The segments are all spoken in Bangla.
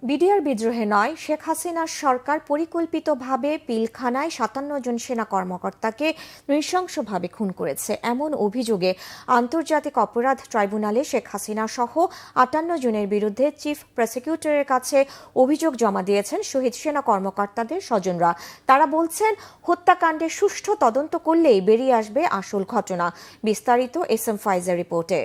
বিডিআর বিদ্রোহে নয়, শেখ হাসিনার সরকার পরিকল্পিতভাবে পিলখানায় ৫৭ জন সেনা কর্মকর্তাকে নৃশংসভাবে খুন করেছে এমন অভিযোগে আন্তর্জাতিক অপরাধ ট্রাইব্যুনালে শেখ হাসিনা সহ ৫৮ জনের বিরুদ্ধে চিফ প্রসিকিউটরের কাছে অভিযোগ জমা দিয়েছেন শহীদ সেনা কর্মকর্তাদের স্বজনরা। তারা বলছেন, হত্যাকাণ্ডের সুষ্ঠু তদন্ত করলেই বেরিয়ে আসবে আসল ঘটনা। বিস্তারিত এস এম ফাইজের রিপোর্টে।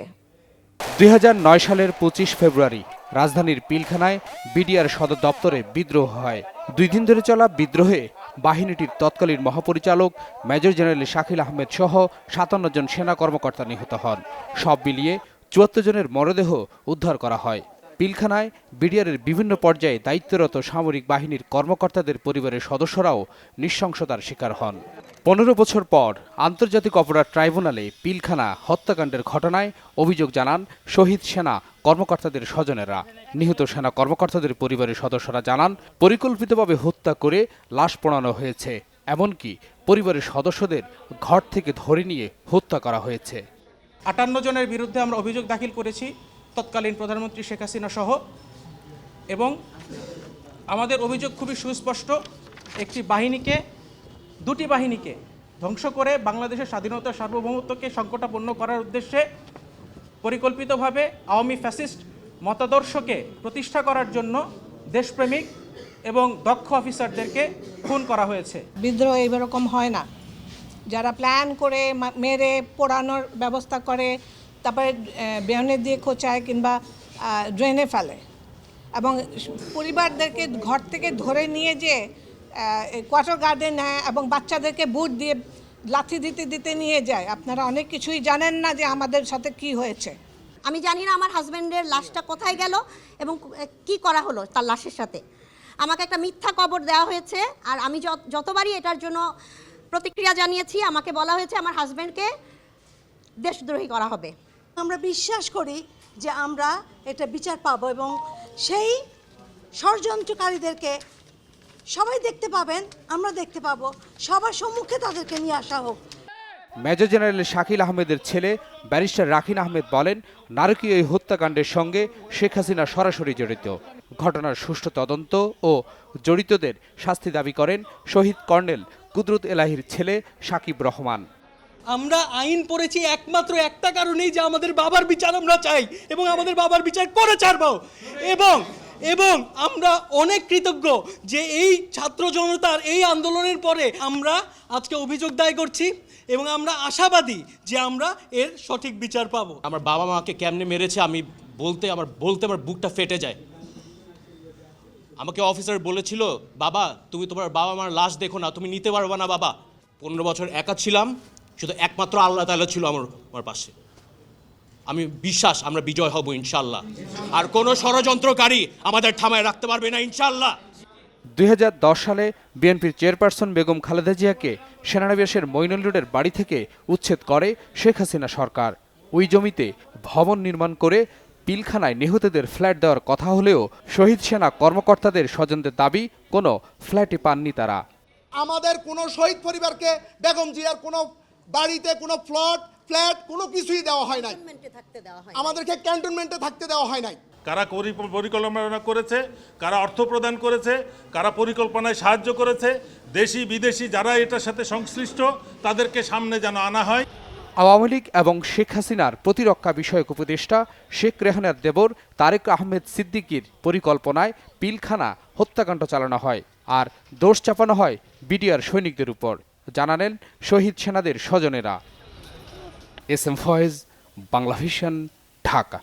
২০০৯ সালের ২৫ ফেব্রুয়ারি রাজধানীর পিলখানায় বিডিআর সদর দপ্তরে বিদ্রোহ হয়। ২ দিন ধরে চলা বিদ্রোহে বাহিনীটির তৎকালীন মহাপরিচালক মেজর জেনারেল শাকিল আহমেদ সহ ৫৭ জন সেনা কর্মকর্তা নিহত হন। সব মিলিয়ে ৭৪ জনের মরদেহ উদ্ধার করা হয়। পিলখানায় বিডিআরের বিভিন্ন পর্যায়ে দায়িত্বরত সামরিক বাহিনীর কর্মকর্তাদের পরিবারের সদস্যরাও নৃশংসতার শিকার হন। ১৫ বছর পর আন্তর্জাতিক অপরাধ ট্রাইব্যুনালে পিলখানা হত্যাকাণ্ডের ঘটনায় অভিযোগ জানান শহীদ সেনা কর্মকর্তাদের স্বজনেরা। নিহত সেনা কর্মকর্তাদের পরিবারের সদস্যরা জানান, পরিকল্পিতভাবে হত্যা করে লাশ পোড়ানো হয়েছে, এমনকি পরিবারের সদস্যদের ঘর থেকে ধরে নিয়ে হত্যা করা হয়েছে। ৫৮ জনের বিরুদ্ধে আমরা অভিযোগ দাখিল করেছি, তৎকালীন প্রধানমন্ত্রী শেখ হাসিনা সহ। এবং আমাদের অভিযোগ খুবই সুস্পষ্ট, দুটি বাহিনীকে ধ্বংস করে বাংলাদেশের স্বাধীনতা সার্বভৌমত্বকে সংকটাপন্ন করার উদ্দেশ্যে পরিকল্পিতভাবে আওয়ামী ফ্যাসিস্ট মতাদর্শকে প্রতিষ্ঠা করার জন্য দেশপ্রেমিক এবং দক্ষ অফিসারদেরকে খুন করা হয়েছে। বিদ্রোহ এইরকম হয় না। যারা প্ল্যান করে মেরে পোড়ানোর ব্যবস্থা করে, তারপরে বেহনে দিয়ে খোঁচায় কিংবা ড্রেনে ফেলে, এবং পরিবারদেরকে ঘর থেকে ধরে নিয়ে যে কোয়ার্টার গার্ডে নেয় এবং বাচ্চাদেরকে বুট দিয়ে লাথি দিতে দিতে নিয়ে যায়। আপনারা অনেক কিছুই জানেন না যে আমাদের সাথে কি হয়েছে। আমি জানি না আমার হাজব্যান্ডের লাশটা কোথায় গেল এবং কি করা হলো তার লাশের সাথে। আমাকে একটা মিথ্যা কবর দেওয়া হয়েছে, আর আমি যতবারই এটার জন্য প্রতিক্রিয়া জানিয়েছি, আমাকে বলা হয়েছে আমার হাজব্যান্ডকে দেশদ্রোহী করা হবে। আমরা বিশ্বাস করি যে আমরা এটা বিচার পাবো এবং সেই ষড়যন্ত্রকারীদেরকে সবাই দেখতে পাবেন, আমরা দেখতে পাবো, সবার সম্মুখে তাদেরকে নিয়ে আসা হোক। মেজর জেনারেল শাকিল আহমেদের ছেলে ব্যারিস্টার রাকিন আহমেদ বলেন, নারকীয় এই হত্যাকাণ্ডের সঙ্গে শেখ হাসিনা সরাসরি জড়িত। ঘটনার সুষ্ঠু তদন্ত ও জড়িতদের শাস্তি দাবি করেন শহীদ কর্নেল কুদরত এলাহির ছেলে সাকিব রহমান। আমরা আইন পড়েছি একমাত্র একটা কারণেই, যে আমাদের বাবার বিচার আমরা চাই এবং আমাদের বাবার বিচার করে ছাড়বো। এবং আমরা অনেক কৃতজ্ঞ যে এই ছাত্র জনতার এই আন্দোলনের পরে আমরা আজকে অভিযোগ দায় করছি এবং আমরা আশাবাদী যে আমরা এর সঠিক বিচার পাবো। আমার বাবা মাকে কেমনে মেরেছে আমি বলতে আমার বুকটা ফেটে যায়। আমাকে অফিসার বলেছিল, বাবা তুমি তোমার বাবা মার লাশ দেখো না, তুমি নিতে পারবে না বাবা। 15 বছর একা ছিলাম, শুধু একমাত্র আল্লাহ তাআলা ছিল আমার পাশে। আমি বিশ্বাস আমরা বিজয় হব ইনশাল্লাহ, আর কোনো ষড়যন্ত্রকারী আমাদের থামায় রাখতে পারবে না ইনশাল্লাহ। ২০১০ সালে বিএনপির চেয়ারপারসন বেগম খালেদা জিয়াকে সেনানিবাসের মইনুল রোডের বাড়ি থেকে উচ্ছেদ করে শেখ হাসিনা সরকার। ওই জমিতে ভবন নির্মাণ করে পিলখানায় নিহতদের ফ্ল্যাট দেওয়ার কথা হলেও শহীদ সেনা কর্মকর্তাদের স্বজনদের দাবি, কোনো ফ্ল্যাটই পাননি তারা। আমাদের কোনো শহীদ পরিবারকে বেগম জিয়ার কোনো বাড়িতে কোনো ফ্ল্যাট কোনো কিছুই দেওয়া হয় নাই, আমাদেরকে ক্যান্টনমেন্টে থাকতে দেওয়া হয় নাই। কারা পরিকল্পনা করেছে, কারা অর্থ প্রদান করেছে, কারা পরিকল্পনায় সাহায্য করেছে, দেশি বিদেশি যারা এটার সাথে সংশ্লিষ্ট তাদেরকে সামনে যেন আনা হয়। আওয়ামী লীগ এবং শেখ হাসিনার প্রতিরক্ষা বিষয়ক উপদেষ্টা শেখ রেহানার দেবর তারেক আহমেদ সিদ্দিকীর পরিকল্পনায় পিলখানা হত্যাকাণ্ড চালানো হয়, আর দোষ চাপানো হয় বিডিআর সৈনিকদের উপর, জানালেন শহীদ সেনাদের স্বজনেরা। S M Foyez, Bangla vision, Dhaka.